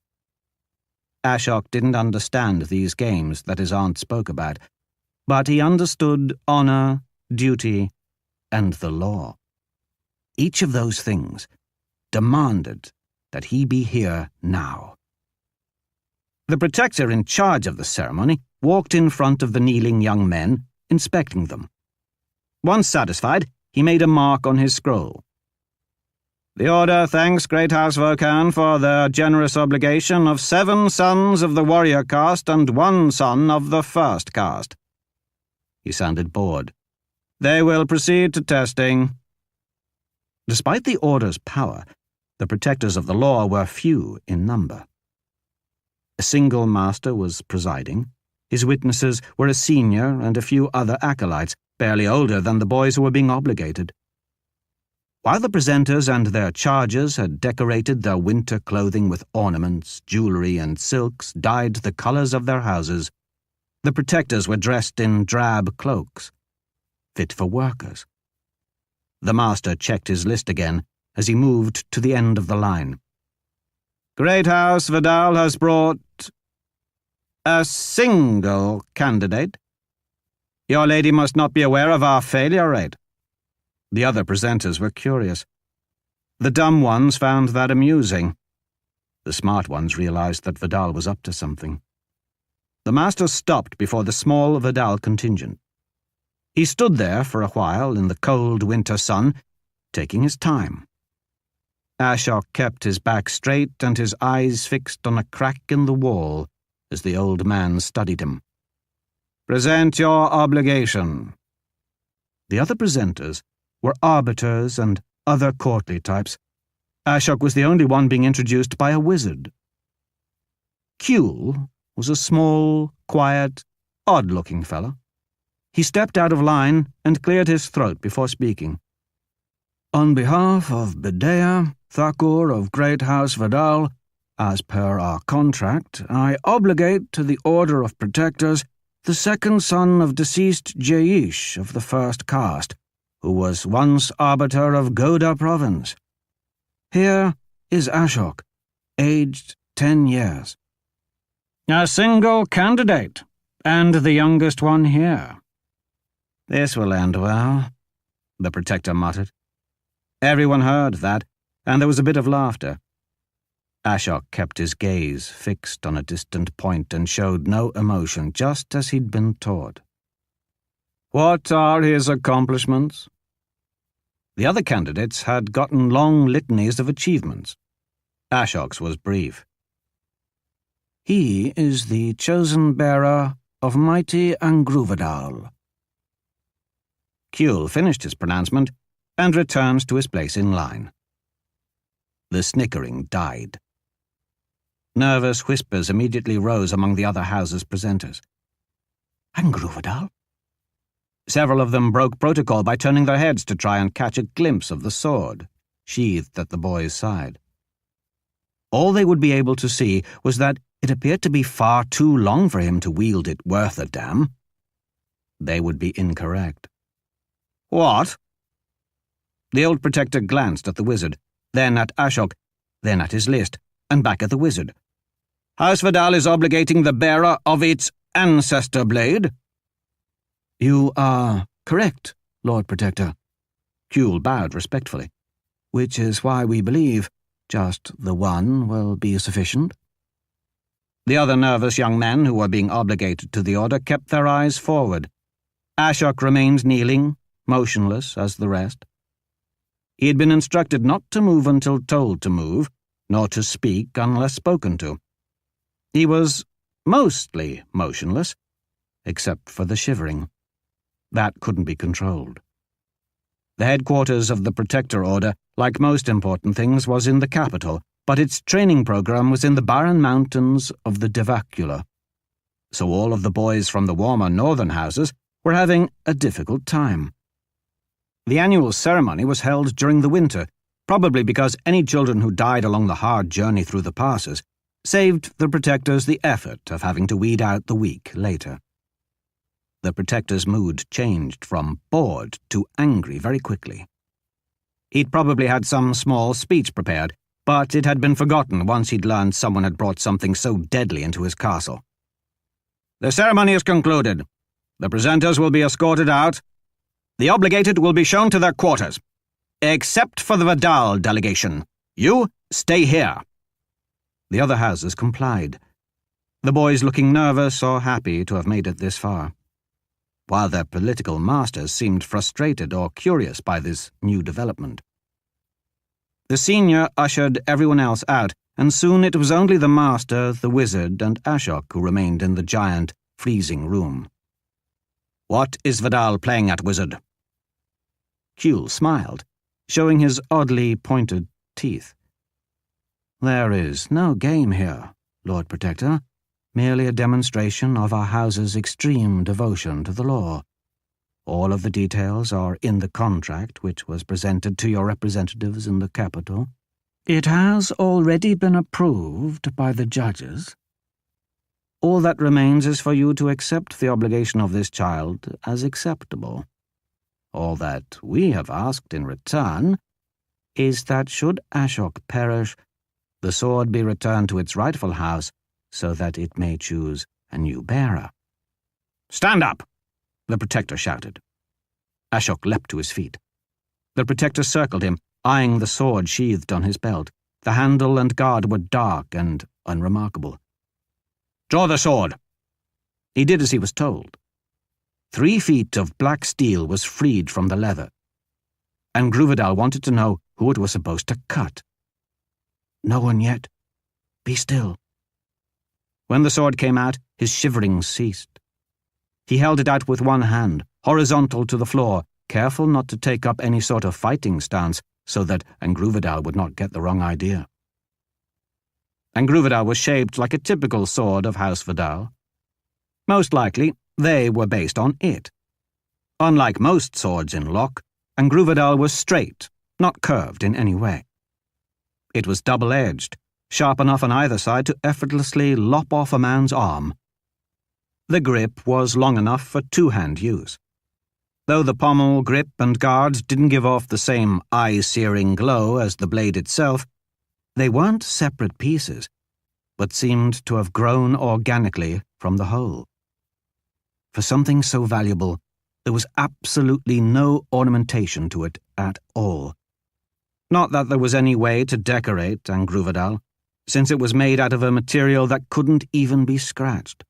Ashok didn't understand these games that his aunt spoke about, but he understood honor, duty, and the law. Each of those things demanded that he be here now. The Protector in charge of the ceremony walked in front of the kneeling young men, inspecting them. Once satisfied, he made a mark on his scroll. The Order thanks Great House Vaucan for their generous obligation of 7 sons of the warrior caste and 1 son of the first caste. He sounded bored. They will proceed to testing. Despite the Order's power, the protectors of the law were few in number. A single master was presiding. His witnesses were a senior and a few other acolytes, barely older than the boys who were being obligated. While the presenters and their chargers had decorated their winter clothing with ornaments, jewelry, and silks dyed the colors of their houses, the protectors were dressed in drab cloaks, fit for workers. The master checked his list again as he moved to the end of the line. Great House Vidal has brought a single candidate. Your lady must not be aware of our failure rate. The other presenters were curious. The dumb ones found that amusing. The smart ones realized that Vidal was up to something. The master stopped before the small Vidal contingent. He stood there for a while in the cold winter sun, taking his time. Ashok kept his back straight and his eyes fixed on a crack in the wall as the old man studied him. Present your obligation. The other presenters were arbiters and other courtly types. Ashok was the only one being introduced by a wizard. Kuehl was a small, quiet, odd-looking fellow. He stepped out of line and cleared his throat before speaking. On behalf of Bidea, Thakur of Great House Vidal, as per our contract, I obligate to the Order of Protectors the second son of deceased Jaish of the first caste, who was once arbiter of Goda province. Here is Ashok, aged 10 years. A single candidate, and the youngest one here. This will end well, the Protector muttered. Everyone heard that, and there was a bit of laughter. Ashok kept his gaze fixed on a distant point and showed no emotion, just as he'd been taught. What are his accomplishments? The other candidates had gotten long litanies of achievements. Ashok's was brief. He is the chosen bearer of mighty Angruvidal. Kuehl finished his pronouncement and returned to his place in line. The snickering died. Nervous whispers immediately rose among the other house's presenters. Angruvidal? Several of them broke protocol by turning their heads to try and catch a glimpse of the sword, sheathed at the boy's side. All they would be able to see was that it appeared to be far too long for him to wield it worth a damn. They would be incorrect. "What?" The old protector glanced at the wizard, then at Ashok, then at his list, and back at the wizard. "House Vidal is obligating the bearer of its ancestor blade." "You are correct, Lord Protector." Kuehl bowed respectfully. "Which is why we believe just the one will be sufficient." The other nervous young men who were being obligated to the order kept their eyes forward. Ashok remained kneeling, motionless as the rest. He had been instructed not to move until told to move, nor to speak unless spoken to. He was mostly motionless, except for the shivering. That couldn't be controlled. The headquarters of the Protector Order, like most important things, was in the capital, but its training program was in the barren mountains of the Devacula. So all of the boys from the warmer northern houses were having a difficult time. The annual ceremony was held during the winter, probably because any children who died along the hard journey through the passes saved the Protectors the effort of having to weed out the weak later. The Protector's mood changed from bored to angry very quickly. He'd probably had some small speech prepared, but it had been forgotten once he'd learned someone had brought something so deadly into his castle. "The ceremony is concluded. The presenters will be escorted out. The obligated will be shown to their quarters. Except for the Vidal delegation. You stay here." The other houses complied, the boys looking nervous or happy to have made it this far, while their political masters seemed frustrated or curious by this new development. The senior ushered everyone else out, and soon it was only the master, the wizard, and Ashok who remained in the giant, freezing room. "What is Vidal playing at, wizard?" Kuehl smiled, showing his oddly pointed teeth. "There is no game here, Lord Protector, merely a demonstration of our house's extreme devotion to the law. All of the details are in the contract which was presented to your representatives in the capital. It has already been approved by the judges. All that remains is for you to accept the obligation of this child as acceptable. All that we have asked in return is that should Ashok perish, the sword be returned to its rightful house so that it may choose a new bearer." "Stand up!" the Protector shouted. Ashok leapt to his feet. The Protector circled him, eyeing the sword sheathed on his belt. The handle and guard were dark and unremarkable. "Draw the sword!" He did as he was told. 3 feet of black steel was freed from the leather, and Gruvidal wanted to know who it was supposed to cut. "No one yet. Be still." When the sword came out, his shivering ceased. He held it out with one hand, horizontal to the floor, careful not to take up any sort of fighting stance so that Angruvidal would not get the wrong idea. Angruvidal was shaped like a typical sword of House Vidal. Most likely, they were based on it. Unlike most swords in Locke, Angruvidal was straight, not curved in any way. It was double-edged, sharp enough on either side to effortlessly lop off a man's arm. The grip was long enough for two-hand use. Though the pommel, grip, and guards didn't give off the same eye-searing glow as the blade itself, they weren't separate pieces, but seemed to have grown organically from the whole. For something so valuable, there was absolutely no ornamentation to it at all. Not that there was any way to decorate Angruvidal, since it was made out of a material that couldn't even be scratched.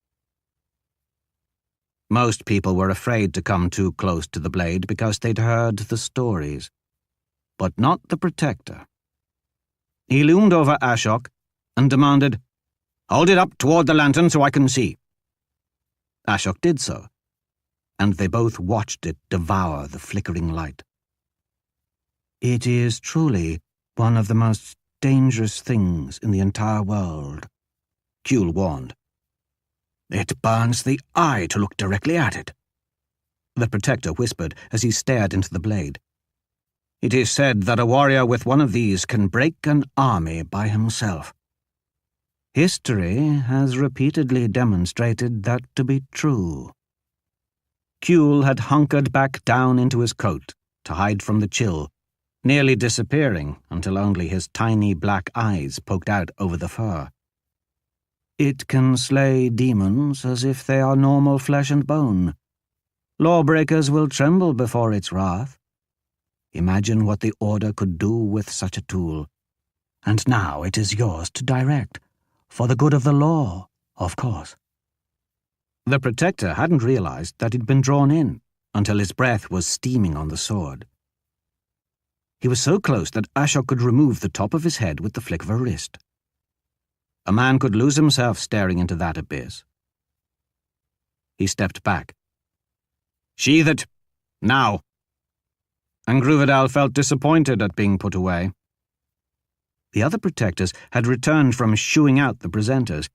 Most people were afraid to come too close to the blade because they'd heard the stories, but not the Protector. He loomed over Ashok and demanded, "Hold it up toward the lantern so I can see." Ashok did so, and they both watched it devour the flickering light. "It is truly one of the most dangerous things in the entire world," Kuehl warned. "It burns the eye to look directly at it." the Protector whispered as he stared into the blade. "It is said that a warrior with one of these can break an army by himself. History has repeatedly demonstrated that to be true." Kuehl had hunkered back down into his coat to hide from the chill, nearly disappearing until only his tiny black eyes poked out over the fur. "It can slay demons as if they are normal flesh and bone. Lawbreakers will tremble before its wrath. Imagine what the Order could do with such a tool. And now it is yours to direct, for the good of the law, of course." The Protector hadn't realized that he'd been drawn in until his breath was steaming on the sword. He was so close that Ashok could remove the top of his head with the flick of a wrist. A man could lose himself staring into that abyss. He stepped back. "Sheathe it, now." And Gruvadal felt disappointed at being put away. The other Protectors had returned from shooing out the presenters.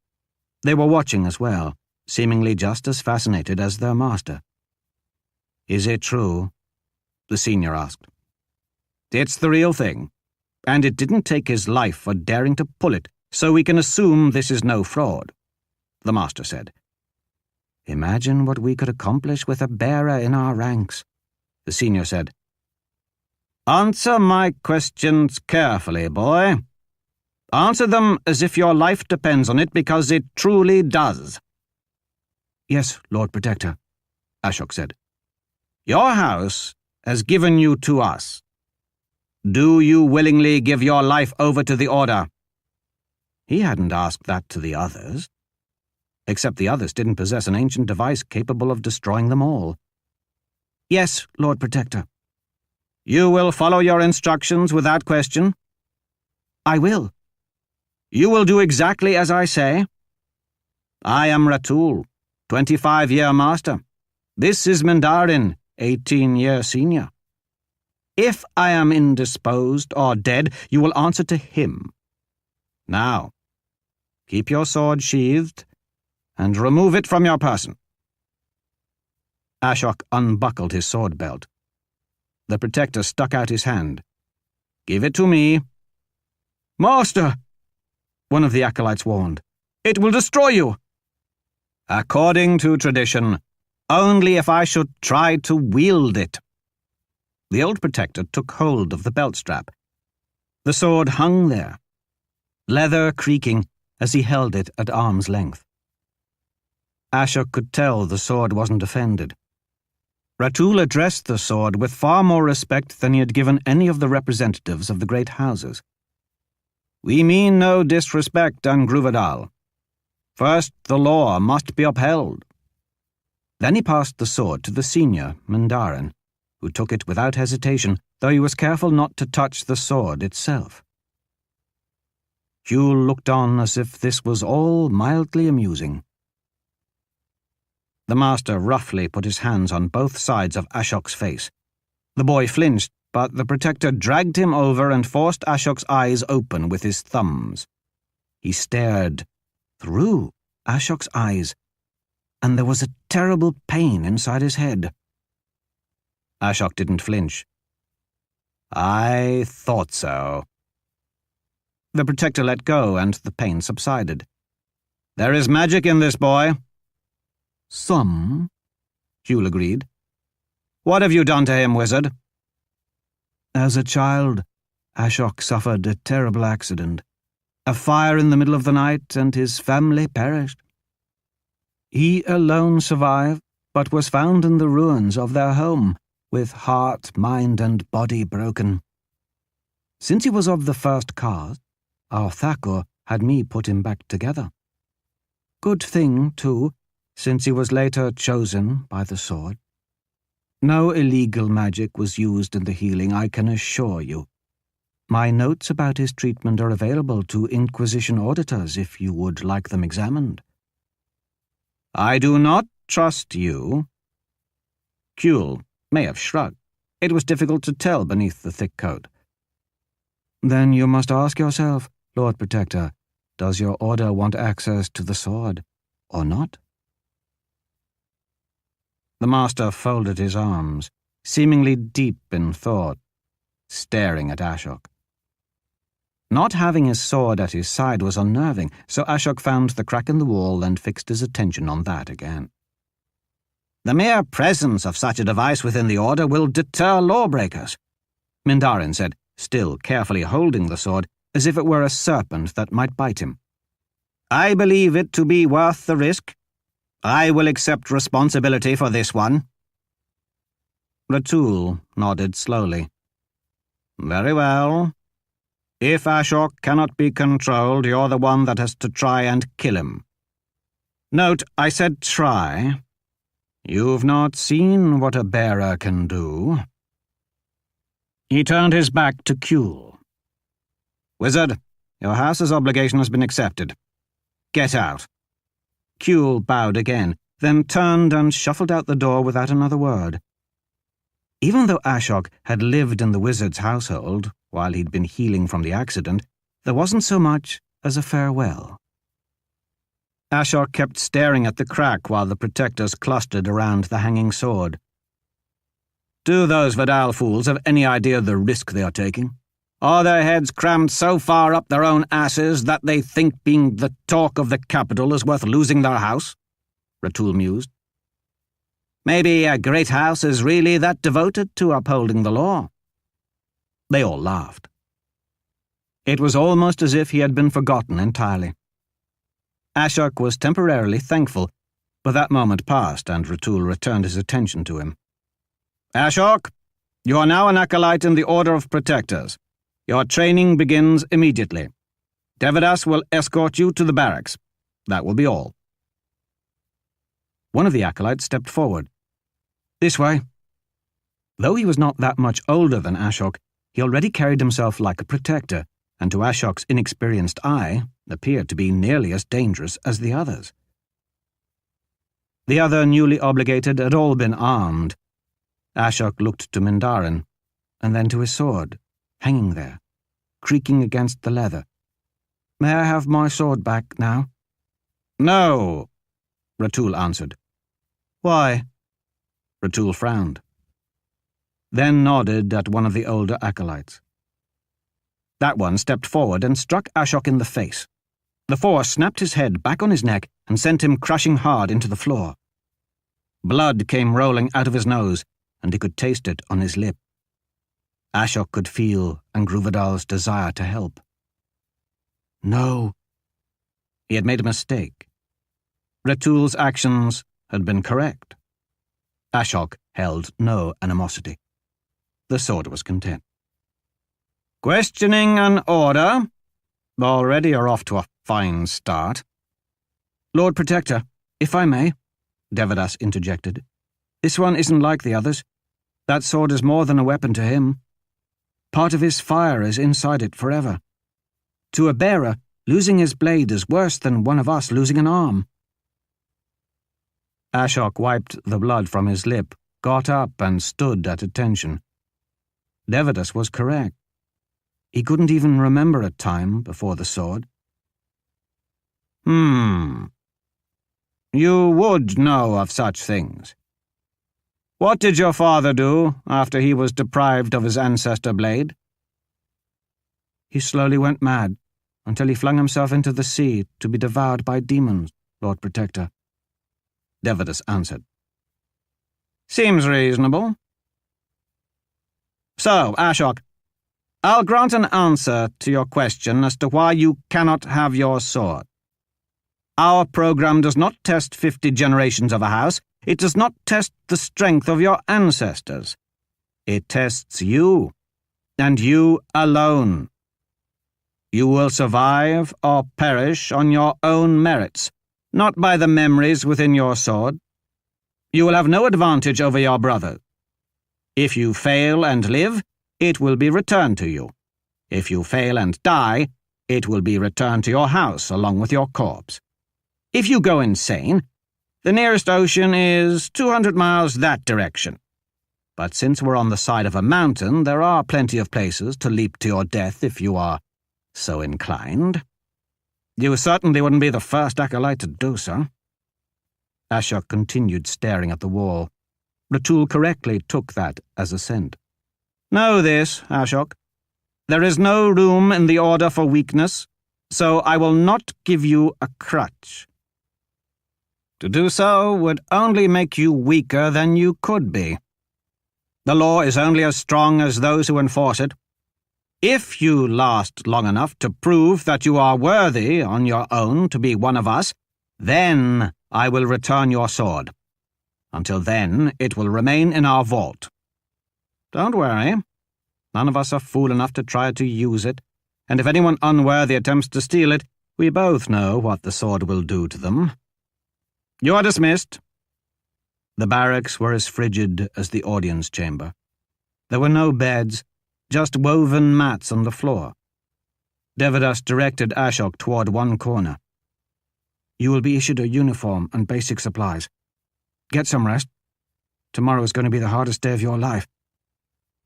They were watching as well, seemingly just as fascinated as their master. "Is it true?" the senior asked. "It's the real thing, and it didn't take his life for daring to pull it, so we can assume this is no fraud," the master said. "Imagine what we could accomplish with a bearer in our ranks," the senior said. "Answer my questions carefully, boy. Answer them as if your life depends on it, because it truly does." "Yes, Lord Protector," Ashok said. "Your house has given you to us. Do you willingly give your life over to the Order?" He hadn't asked that to the others. Except the others didn't possess an ancient device capable of destroying them all. "Yes, Lord Protector." "You will follow your instructions without question?" "I will." "You will do exactly as I say?" "I am Ratul, 25-year master. This is Mandarin, 18-year senior. If I am indisposed or dead, you will answer to him. Now, keep your sword sheathed and remove it from your person." Ashok unbuckled his sword belt. The Protector stuck out his hand. "Give it to me." "Master," one of the acolytes warned, "it will destroy you." "According to tradition, only if I should try to wield it." The old Protector took hold of the belt strap. The sword hung there, leather creaking as he held it at arm's length. Ashok could tell the sword wasn't offended. Ratul addressed the sword with far more respect than he had given any of the representatives of the great houses. "We mean no disrespect, Gruvadal. First, the law must be upheld." Then he passed the sword to the senior, Mandarin, who took it without hesitation, though he was careful not to touch the sword itself. Kuehl looked on as if this was all mildly amusing. The master roughly put his hands on both sides of Ashok's face. The boy flinched, but the Protector dragged him over and forced Ashok's eyes open with his thumbs. He stared through Ashok's eyes, and there was a terrible pain inside his head. Ashok didn't flinch. "I thought so." The Protector let go, and the pain subsided. "There is magic in this boy." "Some," Kuehl agreed. "What have you done to him, wizard?" "As a child, Ashok suffered a terrible accident. A fire in the middle of the night, and his family perished. He alone survived, but was found in the ruins of their home, with heart, mind, and body broken. Since he was of the first caste, our Thakur had me put him back together. Good thing, too, since he was later chosen by the sword. No illegal magic was used in the healing, I can assure you. My notes about his treatment are available to Inquisition auditors if you would like them examined." "I do not trust you." Kuehl may have shrugged. It was difficult to tell beneath the thick coat. "Then you must ask yourself, Lord Protector, does your order want access to the sword or not?" The master folded his arms, seemingly deep in thought, staring at Ashok. Not having his sword at his side was unnerving, so Ashok found the crack in the wall and fixed his attention on that again. The mere presence of such a device within the Order will deter lawbreakers, Mindarin said, still carefully holding the sword as if it were a serpent that might bite him. I believe it to be worth the risk. I will accept responsibility for this one. Ratul nodded slowly. Very well. If Ashok cannot be controlled, you're the one that has to try and kill him. Note, I said try. You've not seen what a bearer can do. He turned his back to Kuhl. Wizard, your house's obligation has been accepted. Get out. Kuhl bowed again, then turned and shuffled out the door without another word. Even though Ashok had lived in the wizard's household while he'd been healing from the accident, there wasn't so much as a farewell. Ashok kept staring at the crack while the protectors clustered around the hanging sword. Do those Vidal fools have any idea of the risk they are taking? Are their heads crammed so far up their own asses that they think being the talk of the capital is worth losing their house? Ratul mused. Maybe a great house is really that devoted to upholding the law. They all laughed. It was almost as if he had been forgotten entirely. Ashok was temporarily thankful, but that moment passed and Ratul returned his attention to him. Ashok, you are now an acolyte in the Order of Protectors. Your training begins immediately. Devadas will escort you to the barracks. That will be all. One of the acolytes stepped forward. This way. Though he was not that much older than Ashok, he already carried himself like a protector, and to Ashok's inexperienced eye, appeared to be nearly as dangerous as the others. The other newly obligated had all been armed. Ashok looked to Mindarin, and then to his sword, hanging there, creaking against the leather. May I have my sword back now? No, Ratul answered. Why? Ratul frowned, then nodded at one of the older acolytes. That one stepped forward and struck Ashok in the face. The force snapped his head back on his neck and sent him crushing hard into the floor. Blood came rolling out of his nose, and he could taste it on his lip. Ashok could feel Angruvidal's desire to help. No. He had made a mistake. Ratul's actions had been correct. Ashok held no animosity. The sword was content. Questioning and order. Already you're off to a fine start. Lord Protector, if I may, Devadas interjected. This one isn't like the others. That sword is more than a weapon to him. Part of his fire is inside it forever. To a bearer, losing his blade is worse than one of us losing an arm. Ashok wiped the blood from his lip, got up and stood at attention. Devadas was correct. He couldn't even remember a time before the sword. You would know of such things. What did your father do after he was deprived of his ancestor blade? He slowly went mad, until he flung himself into the sea to be devoured by demons, Lord Protector. Devadas answered. Seems reasonable. So, Ashok, I'll grant an answer to your question as to why you cannot have your sword. Our program does not test 50 generations of a house. It does not test the strength of your ancestors. It tests you, and you alone. You will survive or perish on your own merits, not by the memories within your sword. You will have no advantage over your brother. If you fail and live, it will be returned to you. If you fail and die, it will be returned to your house along with your corpse. If you go insane, the nearest ocean is 200 miles that direction. But since we're on the side of a mountain, there are plenty of places to leap to your death if you are so inclined. You certainly wouldn't be the first acolyte to do so. Ashok continued staring at the wall, Ratul correctly took that as assent. "Know this, Ashok. There is no room in the order for weakness, so I will not give you a crutch. To do so would only make you weaker than you could be. The law is only as strong as those who enforce it. If you last long enough to prove that you are worthy on your own to be one of us, then I will return your sword. Until then, it will remain in our vault. Don't worry. None of us are fool enough to try to use it, and if anyone unworthy attempts to steal it, we both know what the sword will do to them. You are dismissed." The barracks were as frigid as the audience chamber. There were no beds, just woven mats on the floor. Devadas directed Ashok toward one corner. "You will be issued a uniform and basic supplies. Get some rest. Tomorrow is going to be the hardest day of your life.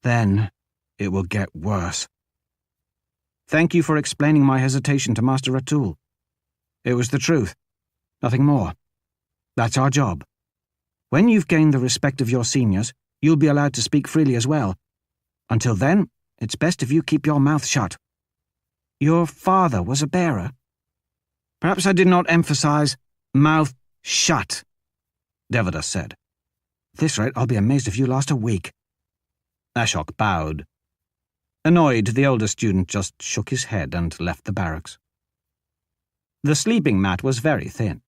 Then it will get worse. Thank you for explaining my hesitation to Master Ratul. It was the truth, nothing more. That's our job. When you've gained the respect of your seniors, you'll be allowed to speak freely as well. Until then, it's best if you keep your mouth shut. Your father was a bearer. Perhaps I did not emphasize mouth shut," Devadas said. "At this rate, I'll be amazed if you last a week." Ashok bowed. Annoyed, the older student just shook his head and left the barracks. The sleeping mat was very thin.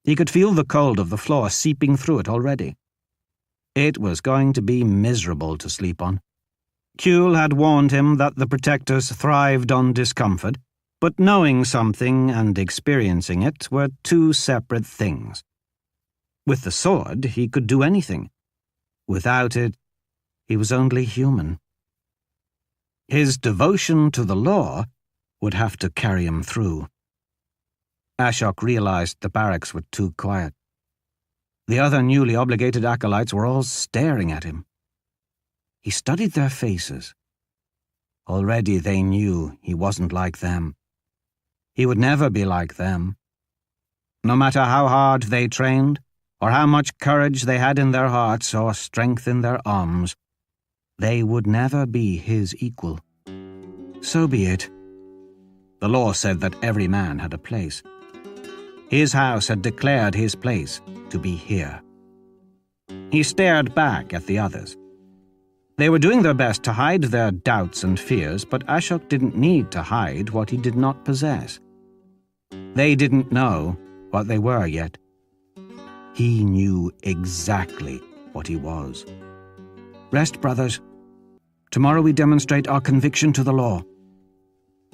He could feel the cold of the floor seeping through it already. It was going to be miserable to sleep on. Kuehl had warned him that the protectors thrived on discomfort, but knowing something and experiencing it were two separate things. With the sword, he could do anything. Without it, he was only human. His devotion to the law would have to carry him through. Ashok realized the barracks were too quiet. The other newly obligated acolytes were all staring at him. He studied their faces. Already they knew he wasn't like them. He would never be like them. No matter how hard they trained, or how much courage they had in their hearts or strength in their arms, they would never be his equal. So be it. The law said that every man had a place. His house had declared his place to be here. He stared back at the others. They were doing their best to hide their doubts and fears, but Ashok didn't need to hide what he did not possess. They didn't know what they were yet. He knew exactly what he was. Rest, brothers. Tomorrow we demonstrate our conviction to the law.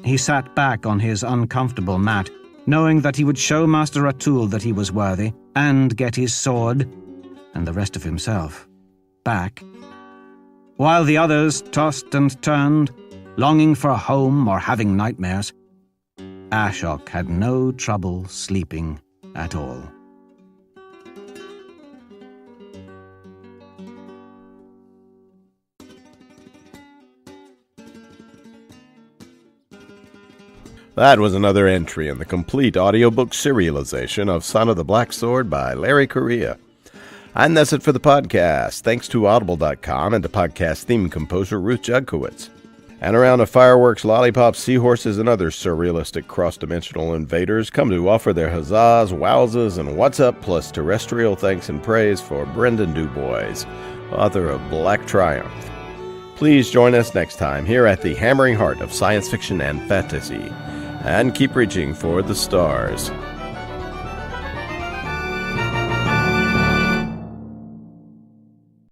He sat back on his uncomfortable mat, knowing that he would show Master Ratul that he was worthy, and get his sword, and the rest of himself, back. While the others tossed and turned, longing for home or having nightmares, Ashok had no trouble sleeping at all. That was another entry in the complete audiobook serialization of Son of the Black Sword by Larry Correia. And that's it for the podcast. Thanks to Audible.com and to podcast theme composer Ruth Judkowitz. And a round of fireworks, lollipops, seahorses, and other surrealistic cross-dimensional invaders come to offer their huzzas, wowzas, and what's up, plus terrestrial thanks and praise for Brendan DuBois, author of Black Triumph. Please join us next time here at the hammering heart of science fiction and fantasy, and keep reaching for the stars.